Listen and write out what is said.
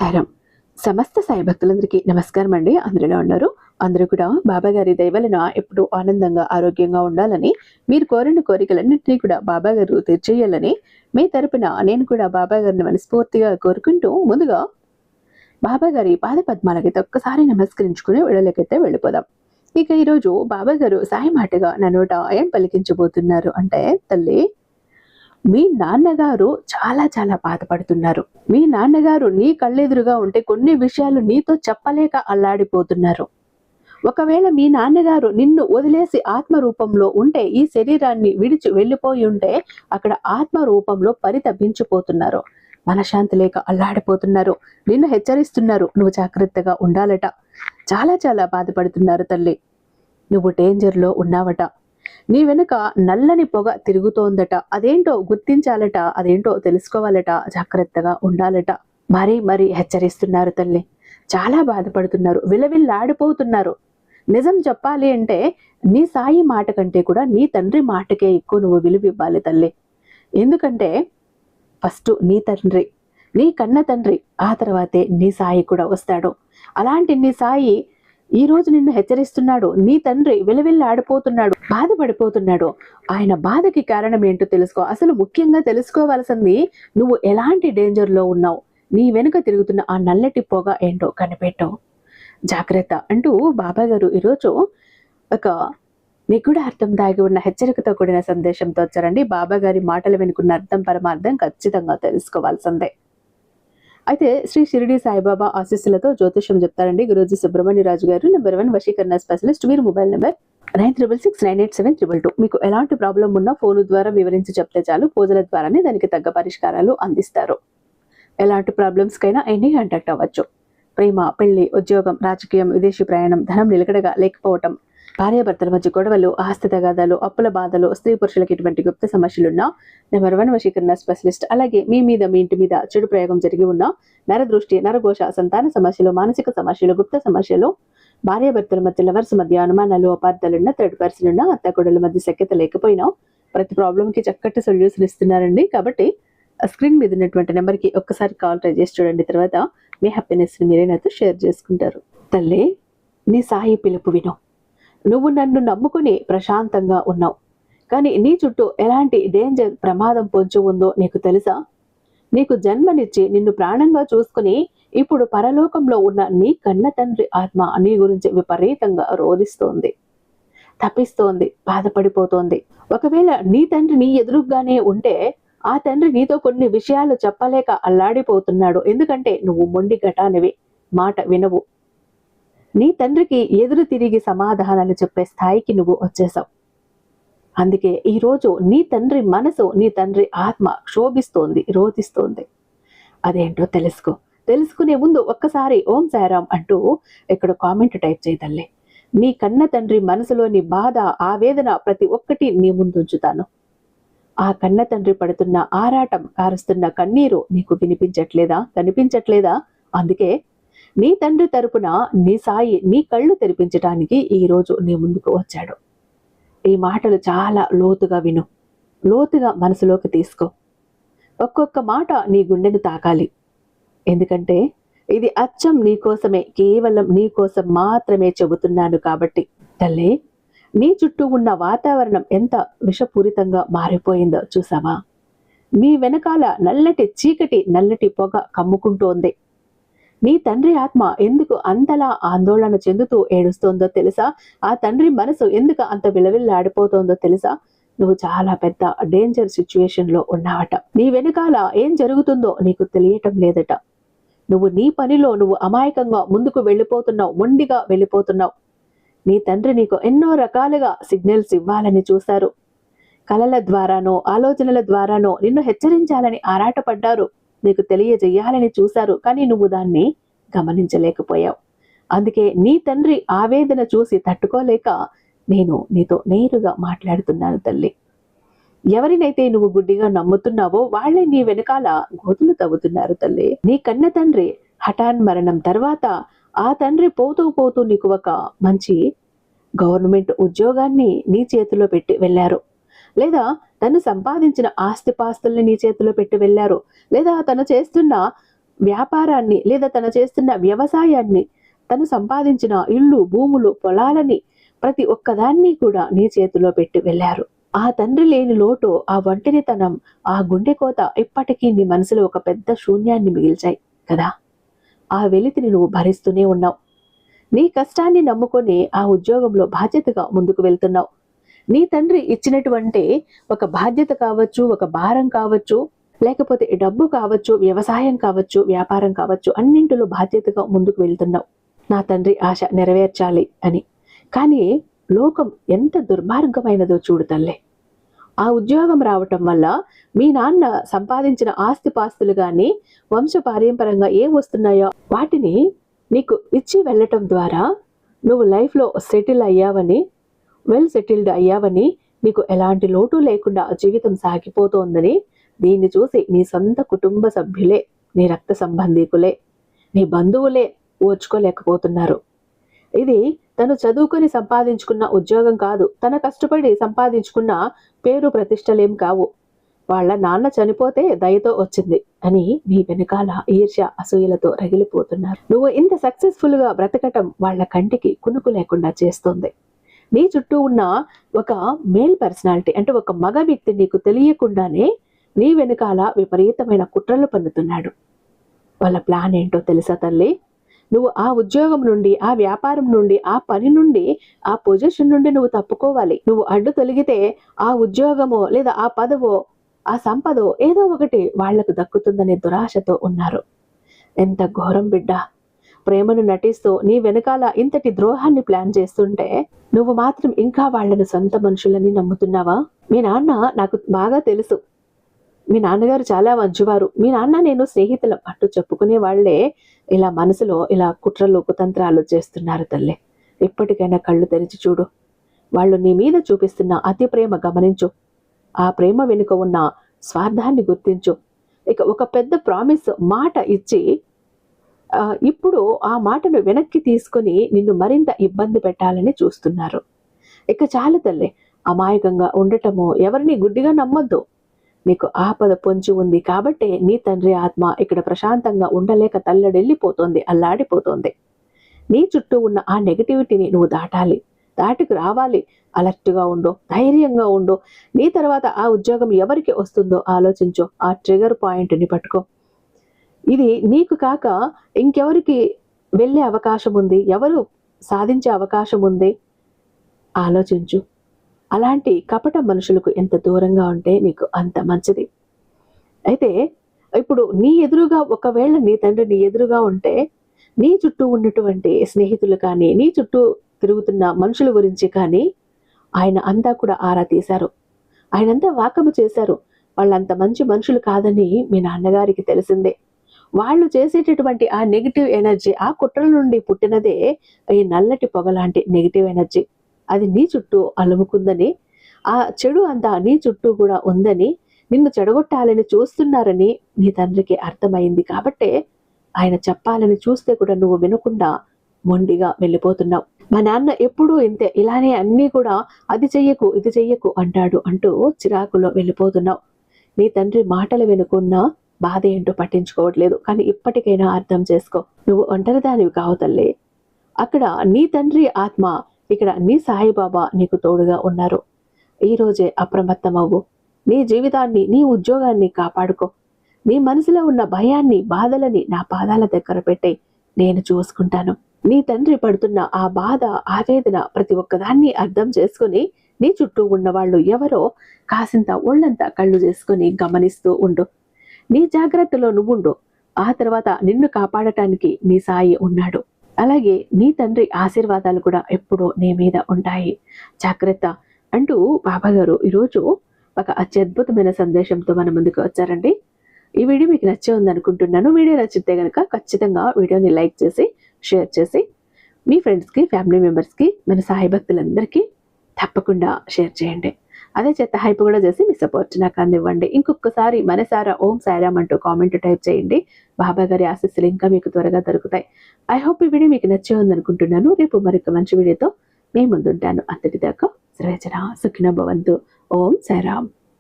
సారం సమస్త సాయి భక్తులందరికీ నమస్కారం అండి. అందరిలో ఉన్నారు. అందరూ కూడా బాబా గారి దయవలన ఎప్పుడూ ఆనందంగా ఆరోగ్యంగా ఉండాలని, మీరు కోరిన కోరికలన్నింటినీ కూడా బాబా గారు తీర్చేయాలని మీ తరపున నేను కూడా బాబా గారిని మనస్ఫూర్తిగా కోరుకుంటూ, ముందుగా బాబా గారి పాద పద్మాలకైతే ఒక్కసారి నమస్కరించుకుని వీళ్ళకైతే వెళ్ళిపోదాం. ఇక ఈరోజు బాబా గారు సాయి మాటగా నా నోట ఏం పలికించబోతున్నారు అంటే, తల్లి, మీ నాన్నగారు చాలా చాలా బాధపడుతున్నారు. మీ నాన్నగారు నీ కళ్ళెదురుగా ఉంటే కొన్ని విషయాలు నీతో చెప్పలేక అల్లాడిపోతున్నారు. ఒకవేళ మీ నాన్నగారు నిన్ను వదిలేసి ఆత్మ రూపంలో ఉంటే, ఈ శరీరాన్ని విడిచి వెళ్ళిపోయి ఉంటే, అక్కడ ఆత్మ రూపంలో పరితపించిపోతున్నారు. మనశ్శాంతి లేక అల్లాడిపోతున్నారు. నిన్ను హెచ్చరిస్తున్నారు, నువ్వు జాగ్రత్తగా ఉండాలట. చాలా చాలా బాధపడుతున్నారు తల్లి. నువ్వు డేంజర్లో ఉన్నావట. నీ వెనుక నల్లని పొగ తిరుగుతోందట. అదేంటో గుర్తించాలట, అదేంటో తెలుసుకోవాలట, జాగ్రత్తగా ఉండాలట. మరీ మరీ హెచ్చరిస్తున్నారు తల్లి. చాలా బాధపడుతున్నారు, విలవిల్లాడిపోతున్నారు. నిజం చెప్పాలి అంటే నీ సాయి మాట కంటే కూడా నీ తండ్రి మాటకే ఎక్కువ నువ్వు విలువివ్వాలి తల్లి. ఎందుకంటే ఫస్ట్ నీ తండ్రి, నీ కన్న తండ్రి, ఆ తర్వాతే నీ సాయి కూడా వస్తాడు. అలాంటి నీ సాయి ఈ రోజు నిన్ను హెచ్చరిస్తున్నాడు. నీ తండ్రి విలవిల్లాడిపోతున్నాడు, బాధపడిపోతున్నాడు. ఆయన బాధకి కారణం ఏంటో తెలుసుకో. అసలు ముఖ్యంగా తెలుసుకోవాల్సింది, నువ్వు ఎలాంటి డేంజర్లో ఉన్నావు, నీ వెనుక తిరుగుతున్న ఆ నల్లటి పొగ ఏంటో కనిపెట్టు, జాగ్రత్త అంటూ బాబా గారు ఈరోజు ఒక నిగూఢ అర్థం దాగి ఉన్న హెచ్చరికతో కూడిన సందేశంతో వచ్చారండి. బాబా గారి మాటలు వెనుకున్న అర్థం పరమార్థం ఖచ్చితంగా తెలుసుకోవాల్సిందే. అయితే శ్రీ షిరిడి సాయిబాబా ఆశీస్సులతో జ్యోతిష్యం చెప్తారండి గురూజీ సుబ్రహ్మణ్యరాజు గారు. నెంబర్ 1 వశీకరణ స్పెషలిస్ట్. మీరు మొబైల్ నెంబర్ 96698722. మీకు ఎలాంటి ప్రాబ్లం ఉన్నా ఫోన్ ద్వారా వివరించి చెప్తే చాలు, పూజల ద్వారానే దానికి తగ్గ పరిష్కారాలు అందిస్తారు. ఎలాంటి ప్రాబ్లమ్స్ కైనా ఎన్ని కాంటాక్ట్ అవ్వచ్చు. ప్రేమ, పెళ్లి, ఉద్యోగం, రాజకీయం, విదేశీ ప్రయాణం, ధనం నిలకడగా లేకపోవటం, భార్యాభర్తల మధ్య గొడవలు, ఆస్తి తగాదాలు, అప్పుల బాధలు, స్త్రీ పురుషులకు ఇటువంటి గుప్త సమస్యలున్నా నెంబర్ 1 వశీకరణ స్పెషలిస్ట్. అలాగే మీ మీద, మీ ఇంటి మీద చెడు ప్రయోగం జరిగి ఉన్న నరదృష్టి, నరఘోష, సంతాన సమస్యలు, మానసిక సమస్యలు, గుప్త సమస్యలు, భార్యాభర్తల మధ్య, లవర్స్ మధ్య అనుమానాలు, అపార్థాలున్న, థర్డ్ పర్సన్ ఉన్న, అత్తకొడల మధ్య సఖ్యత లేకపోయినా ప్రతి ప్రాబ్లంకి చక్కటి సొల్యూషన్ ఇస్తున్నారండి. కాబట్టి స్క్రీన్ మీద ఉన్నటువంటి నెంబర్కి ఒక్కసారి కాల్ ట్రై చేసి చూడండి. తర్వాత మీ హ్యాపీనెస్ని మీరే నాతో షేర్ చేసుకుంటారు. తల్లి, నీ సాయి పిలుపు విను. నువ్వు నన్ను నమ్ముకుని ప్రశాంతంగా ఉన్నావు, కానీ నీ చుట్టూ ఎలాంటి డేంజర్, ప్రమాదం పొంచి ఉందో నీకు తెలుసా? నీకు జన్మనిచ్చి నిన్ను ప్రాణంగా చూసుకుని ఇప్పుడు పరలోకంలో ఉన్న నీ కన్న తండ్రి ఆత్మ నీ గురించి విపరీతంగా రోధిస్తోంది, తప్పిస్తోంది, బాధపడిపోతోంది. ఒకవేళ నీ తండ్రి నీ ఎదురుగానే ఉంటే, ఆ తండ్రి నీతో కొన్ని విషయాలు చెప్పలేక అల్లాడిపోతున్నాడు. ఎందుకంటే నువ్వు మొండి ఘటానివి, మాట వినవు. నీ తండ్రికి ఎదురు తిరిగి సమాధానాలు చెప్పే స్థాయికి నువ్వు వచ్చేసావు. అందుకే ఈరోజు నీ తండ్రి మనసు, నీ తండ్రి ఆత్మ క్షోభిస్తోంది, రోధిస్తోంది. అదేంటో తెలుసుకో. తెలుసుకునే ముందు ఒక్కసారి ఓం సాయిరాం అంటూ ఇక్కడ కామెంట్ టైప్ చేయదల్లే. నీ కన్న తండ్రి మనసులోని బాధ, ఆవేదన ప్రతి ఒక్కటి నీ ముందుంచుతాను. ఆ కన్న తండ్రి పడుతున్న ఆరాటం, కారుస్తున్న కన్నీరు నీకు వినిపించట్లేదా, కనిపించట్లేదా? అందుకే నీ తండ్రి తరపున నీ సాయి నీ కళ్ళు తెరిపించడానికి ఈరోజు నీ ముందుకు వచ్చాడు. ఈ మాటలు చాలా లోతుగా విను, లోతుగా మనసులోకి తీసుకో. ఒక్కొక్క మాట నీ గుండెను తాకాలి. ఎందుకంటే ఇది అచ్చం నీ కోసమే, కేవలం నీ కోసం మాత్రమే చెబుతున్నాను కాబట్టి. తల్లి, నీ చుట్టూ ఉన్న వాతావరణం ఎంత విషపూరితంగా మారిపోయిందో చూసావా? నీ వెనకాల నల్లటి చీకటి, నల్లటి పొగ కమ్ముకుంటోంది. నీ తండ్రి ఆత్మ ఎందుకు అంతలా ఆందోళన చెందుతూ ఏడుస్తోందో తెలుసా? ఆ తండ్రి మనసు ఎందుకు అంత విలవిల్లాడిపోతోందో తెలుసా? నువ్వు చాలా పెద్ద డేంజర్ సిచ్యువేషన్లో ఉన్నావట. నీ వెనకాల ఏం జరుగుతుందో నీకు తెలియటం లేదట. నువ్వు నీ పనిలో నువ్వు అమాయకంగా ముందుకు వెళ్ళిపోతున్నావు, మొండిగా వెళ్ళిపోతున్నావు. నీ తండ్రి నీకు ఎన్నో రకాలుగా సిగ్నల్స్ ఇవ్వాలని చూశారు. కలల ద్వారానో, ఆలోచనల ద్వారానో నిన్ను హెచ్చరించాలని ఆరాటపడ్డారు, నీకు తెలియజేయాలని చూశారు. కానీ నువ్వు దాన్ని గమనించలేకపోయావు. అందుకే నీ తండ్రి ఆవేదన చూసి తట్టుకోలేక నేను నీతో నేరుగా మాట్లాడుతున్నాను తల్లి. ఎవరినైతే నువ్వు గుడ్డిగా నమ్ముతున్నావో వాళ్ళే నీ వెనకాల గోతులు తవ్వుతున్నారు తల్లి. నీ కన్న తండ్రి హఠాన్ మరణం తర్వాత ఆ తండ్రి పోతూ పోతూ నీకు ఒక మంచి గవర్నమెంట్ ఉద్యోగాన్ని నీ చేతిలో పెట్టి వెళ్ళారు. లేదా తను సంపాదించిన ఆస్తిపాస్తుల్ని నీ చేతిలో పెట్టి వెళ్ళారు. లేదా తను చేస్తున్న వ్యాపారాన్ని లేదా తను చేస్తున్న వ్యవసాయాన్ని, తను సంపాదించిన ఇల్లు, భూములు, పొలాలని ప్రతి ఒక్కదాన్ని కూడా నీ చేతిలో పెట్టి వెళ్ళారు. ఆ తండ్రి లేని లోటు, ఆ ఒంటరితనం, ఆ గుండె కోత ఇప్పటికీ నీ మనసులో ఒక పెద్ద శూన్యాన్ని మిగిల్చాయి కదా. ఆ వెలితిని నువ్వు భరిస్తూనే ఉన్నావు. నీ కష్టాన్ని నమ్ముకొని ఆ ఉద్యోగంలో బాధ్యతగా ముందుకు వెళ్తున్నావు. నీ తండ్రి ఇచ్చినటువంటి ఒక బాధ్యత కావచ్చు, ఒక భారం కావచ్చు, లేకపోతే డబ్బు కావచ్చు, వ్యవసాయం కావచ్చు, వ్యాపారం కావచ్చు, అన్నింటిలో బాధ్యతగా ముందుకు వెళ్తున్నావు. నా తండ్రి ఆశ నెరవేర్చాలి అని. కానీ లోకం ఎంత దుర్మార్గమైనదో చూడు తల్లే. ఆ ఉద్యోగం రావటం వల్ల మీ నాన్న సంపాదించిన ఆస్తిపాస్తులు కానీ, వంశపారంపరంగా ఏం వస్తున్నాయో వాటిని నీకు ఇచ్చి వెళ్ళటం ద్వారా నువ్వు లైఫ్లో సెటిల్ అయ్యావని, వెల్ సెటిల్డ్ అయ్యావని, నీకు ఎలాంటి లోటు లేకుండా జీవితం సాగిపోతోందని దీన్ని చూసి నీ సొంత కుటుంబ సభ్యులే, నీ రక్త సంబంధీకులే, నీ బంధువులే ఓర్చుకోలేకపోతున్నారు. ఇది తను చదువుకొని సంపాదించుకున్న ఉద్యోగం కాదు, తన కష్టపడి సంపాదించుకున్న పేరు ప్రతిష్టలేం కావు. వాళ్ళ నాన్న చనిపోతే దయతో వచ్చింది అని నీ వెనకాల ఈర్ష్య, అసూయలతో రగిలిపోతున్నారు. నువ్వు ఇంత సక్సెస్ఫుల్ గా బ్రతకటం వాళ్ళ కంటికి కునుకు లేకుండా చేస్తుంది. నీ చుట్టూ ఉన్న ఒక మేల్ పర్సనాలిటీ, అంటే ఒక మగ వ్యక్తి నీకు తెలియకుండానే నీ వెనకాల విపరీతమైన కుట్రలు పన్నుతున్నాడు. వాళ్ళ ప్లాన్ ఏంటో తెలుసా తల్లి? నువ్వు ఆ ఉద్యోగం నుండి, ఆ వ్యాపారం నుండి, ఆ పని నుండి, ఆ పొజిషన్ నుండి నువ్వు తప్పుకోవాలి. నువ్వు అడ్డు తొలగితే ఆ ఉద్యోగమో లేదా ఆ పదవో ఆ సంపదో ఏదో ఒకటి వాళ్లకు దక్కుతుందనే దురాశతో ఉన్నారు. ఎంత ఘోరం బిడ్డ! ప్రేమను నటిస్తూ నీ వెనకాల ఇంతటి ద్రోహాన్ని ప్లాన్ చేస్తుంటే నువ్వు మాత్రం ఇంకా వాళ్లను సొంత మనుషులని నమ్ముతున్నావా? మీ నాన్న నాకు బాగా తెలుసు. మీ నాన్నగారు చాలా మంచివారు. మీ నాన్న నేను స్నేహితుల పట్టు చెప్పుకునే వాళ్లే ఇలా మనసులో ఇలా కుట్రలు, కుతంత్రాలు చేస్తున్నారు తల్లి. ఇప్పటికైనా కళ్ళు తెరిచి చూడు. వాళ్ళు నీ మీద చూపిస్తున్న అతి ప్రేమ గమనించు. ఆ ప్రేమ వెనుక ఉన్న స్వార్థాన్ని గుర్తించు. ఇక ఒక పెద్ద ప్రామిస్ మాట ఇచ్చి ఇప్పుడు ఆ మాటను వెనక్కి తీసుకుని నిన్ను మరింత ఇబ్బంది పెట్టాలని చూస్తున్నారు. ఇక చాలు తల్లి, అమాయకంగా ఉండటము, ఎవరిని గుడ్డిగా నమ్మొద్దు. నీకు ఆపద పొంచి ఉంది కాబట్టే నీ తండ్రి ఆత్మ ఇక్కడ ప్రశాంతంగా ఉండలేక తల్లడిల్లిపోతోంది, అల్లాడిపోతోంది. నీ చుట్టూ ఉన్న ఆ నెగటివిటీని నువ్వు దాటాలి, దాటికి రావాలి. అలర్ట్గా ఉండు, ధైర్యంగా ఉండు. నీ తర్వాత ఆ ఉద్యోగం ఎవరికి వస్తుందో ఆలోచించు. ఆ ట్రిగర్ పాయింట్ని పట్టుకో. ఇది నీకు కాక ఇంకెవరికి వెళ్ళే అవకాశం ఉంది, ఎవరు సాధించే అవకాశం ఉంది ఆలోచించు. అలాంటి కపట మనుషులకు ఎంత దూరంగా ఉంటే నీకు అంత మంచిది. అయితే ఇప్పుడు నీ ఎదురుగా ఒకవేళ నీ తండ్రి నీ ఎదురుగా ఉంటే నీ చుట్టూ ఉన్నటువంటి స్నేహితులు కానీ, నీ చుట్టూ తిరుగుతున్న మనుషుల గురించి కానీ ఆయన అంతా కూడా ఆరా తీశారు. ఆయనంతా వాకబు చేశారు. వాళ్ళంత మంచి మనుషులు కాదని మీ నాన్నగారికి తెలిసిందే. వాళ్ళు చేసేటటువంటి ఆ నెగిటివ్ ఎనర్జీ, ఆ కుట్రల నుండి పుట్టినదే ఈ నల్లటి పొగ లాంటి నెగిటివ్ ఎనర్జీ. అది నీ చుట్టూ అలుముకుందని, ఆ చెడు అంతా నీ చుట్టూ కూడా ఉందని, నిన్ను చెడగొట్టాలని చూస్తున్నారని నీ తండ్రికి అర్థమైంది. కాబట్టే ఆయన చెప్పాలని చూస్తే కూడా నువ్వు వినకుండా మొండిగా వెళ్ళిపోతున్నావు. మా నాన్న ఎప్పుడూ ఇంతే, ఇలానే అన్నీ కూడా అది చెయ్యకు, ఇది చెయ్యకు అంటాడు అంటూ చిరాకులో వెళ్ళిపోతున్నావు. నీ తండ్రి మాటలు వినుకున్నా బాధ ఏంటో పట్టించుకోవట్లేదు. కానీ ఇప్పటికైనా అర్థం చేసుకో, నువ్వు ఒంటరిదానివి కావు తల్లి. అక్కడ నీ తండ్రి ఆత్మ, ఇక్కడ నీ సాయిబాబా నీకు తోడుగా ఉన్నారు. ఈ రోజే అప్రమత్తమవ్వు. నీ జీవితాన్ని, నీ ఉద్యోగాన్ని కాపాడుకో. నీ మనసులో ఉన్న భయాన్ని, బాధలని నా పాదాల దగ్గర పెట్టే, నేను చూసుకుంటాను. నీ తండ్రి పడుతున్న ఆ బాధ, ఆవేదన ప్రతి ఒక్కదాన్ని అర్థం చేసుకుని నీ చుట్టూ ఉన్నవాళ్ళు ఎవరో కాసింత ఒళ్ళంతా కళ్ళు చేసుకుని గమనిస్తూ ఉండు. నీ జాగ్రత్తలో నువ్వుండు. ఆ తర్వాత నిన్ను కాపాడటానికి నీ సాయి ఉన్నాడు. అలాగే నీ తండ్రి ఆశీర్వాదాలు కూడా ఎప్పుడూ నీ మీద ఉంటాయి. జాగ్రత్త అంటూ బాబాగారు ఈరోజు ఒక అత్యద్భుతమైన సందేశంతో మన ముందుకు వచ్చారండి. ఈ వీడియో మీకు నచ్చే ఉందనుకుంటున్నాను. వీడియో నచ్చితే కనుక ఖచ్చితంగా వీడియోని లైక్ చేసి, షేర్ చేసి మీ ఫ్రెండ్స్కి, ఫ్యామిలీ మెంబర్స్కి, మన సాయి భక్తులందరికీ తప్పకుండా షేర్ చేయండి. అదే చెత్త హైప్ కూడా చేసి మీ సపోర్ట్ నాకు అందివ్వండి. ఇంకొకసారి మనసారా ఓం సాయిరామ్ అంటూ కామెంట్ టైప్ చేయండి. బాబా గారి ఆశీస్సులు ఇంకా మీకు త్వరగా దొరుకుతాయి. ఐ హోప్ ఈ వీడియో మీకు నచ్చే ఉందనుకుంటున్నాను. రేపు మరొక మంచి వీడియోతో మీ ముందుంటాను. అంతటిదాకా సర్వేజన సుఖినో భవంతు. ఓం సాయిరామ్.